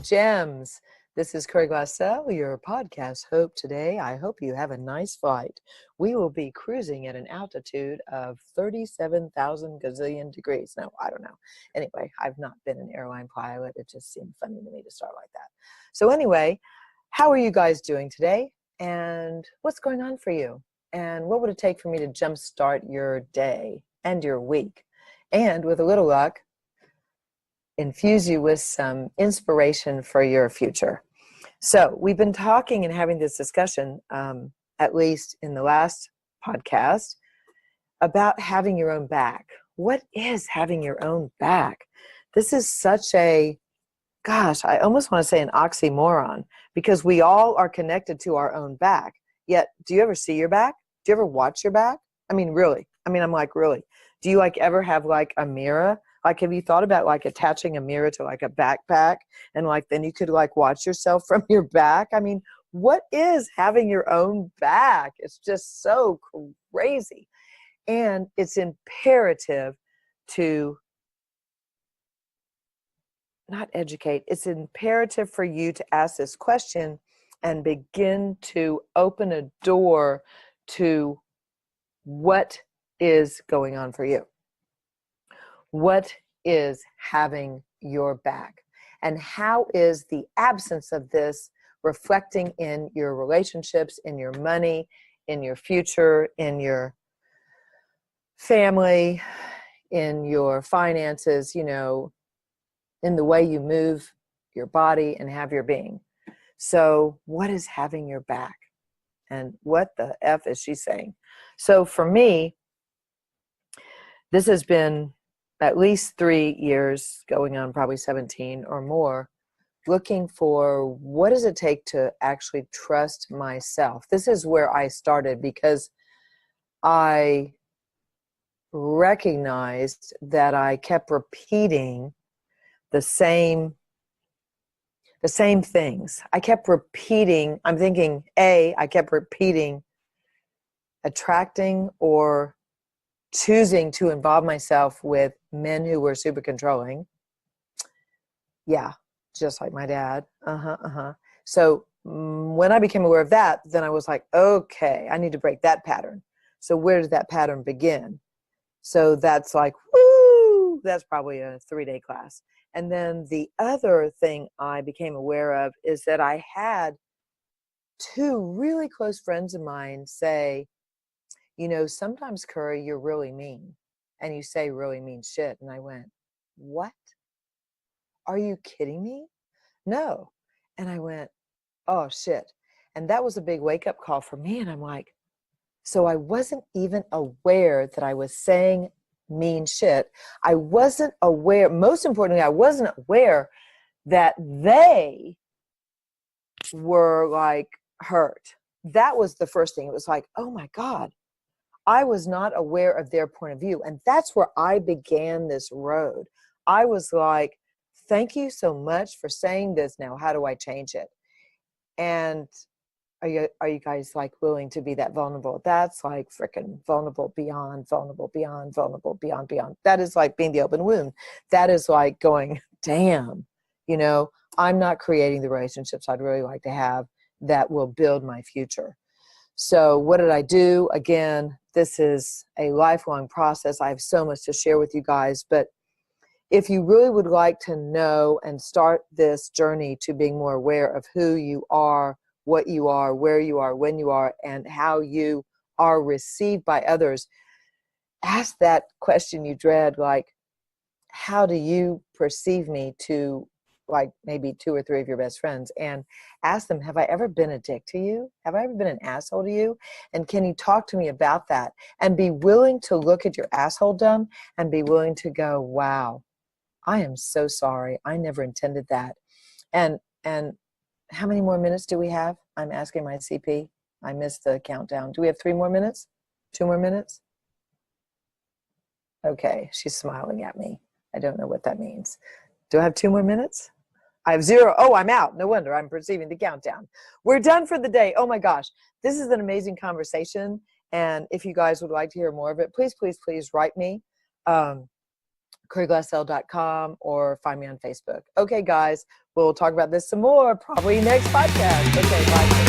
gems. This is Curry Glassell, your podcast hope today. I hope you have a nice flight. We will be cruising at an altitude of 37,000 gazillion degrees. No, I don't know. Anyway, I've not been an airline pilot. It just seemed funny to me to start like that. So anyway, how are you guys doing today? And what's going on for you? And what would it take for me to jumpstart your day and your week? And with a little luck, infuse you with some inspiration for your future. So we've been talking and having this discussion, at least in the last podcast, about having your own back. What is having your own back? This is such a, gosh, I almost want to say an oxymoron, because we all are connected to our own back. Yet, do you ever see your back? Do you ever watch your back? I mean, really? I'm like, really? Do you ever have a mirror? Have you thought about attaching a mirror to a backpack and then you could watch yourself from your back? I mean, what is having your own back? It's just so crazy. And it's imperative to not educate. It's imperative for you to ask this question and begin to open a door to what is going on for you. What is having your back? And how is the absence of this reflecting in your relationships, in your money, in your future, in your family, in your finances, in the way you move your body and have your being? So what is having your back? And what the F is she saying? So for me, this has been at least 3 years, going on probably 17 or more, looking for what does it take to actually trust myself. This is where I started, because I recognized that I kept repeating the same things. I kept repeating, I kept repeating attracting or choosing to involve myself with men who were super controlling. Yeah, just like my dad. So when I became aware of that, then I was like, okay, I need to break that pattern. So where does that pattern begin? So that's woo, that's probably a 3-day class. And then the other thing I became aware of is that I had 2 really close friends of mine say, sometimes, Curry, you're really mean, and you say really mean shit. And I went, what? Are you kidding me? No. And I went, oh, shit. And that was a big wake-up call for me. And I'm like, so I wasn't even aware that I was saying mean shit. I wasn't aware, most importantly, I wasn't aware that they were hurt. That was the first thing. It was oh my God. I was not aware of their point of view. And that's where I began this road. I was like, thank you so much for saying this. Now, how do I change it? And are you guys willing to be that vulnerable? That's freaking vulnerable beyond, vulnerable beyond, vulnerable beyond, beyond. That is being the open wound. That is going, damn, I'm not creating the relationships I'd really like to have that will build my future. So what did I do? Again, this is a lifelong process. I have so much to share with you guys, but if you really would like to know and start this journey to being more aware of who you are, what you are, where you are, when you are, and how you are received by others, ask that question you dread, how do you perceive me, to maybe 2 or 3 of your best friends, and ask them, have I ever been a dick to you? Have I ever been an asshole to you? And can you talk to me about that? And be willing to look at your assholedom and be willing to go, wow, I am so sorry. I never intended that. And how many more minutes do we have? I'm asking my CP. I missed the countdown. Do we have 3 more minutes? 2 more minutes? Okay, she's smiling at me. I don't know what that means. Do I have 2 more minutes? I have 0. Oh, I'm out. No wonder I'm perceiving the countdown. We're done for the day. Oh my gosh. This is an amazing conversation. And if you guys would like to hear more of it, please, please, please write me. curryglassell.com, or find me on Facebook. Okay, guys, we'll talk about this some more probably next podcast. Okay, bye.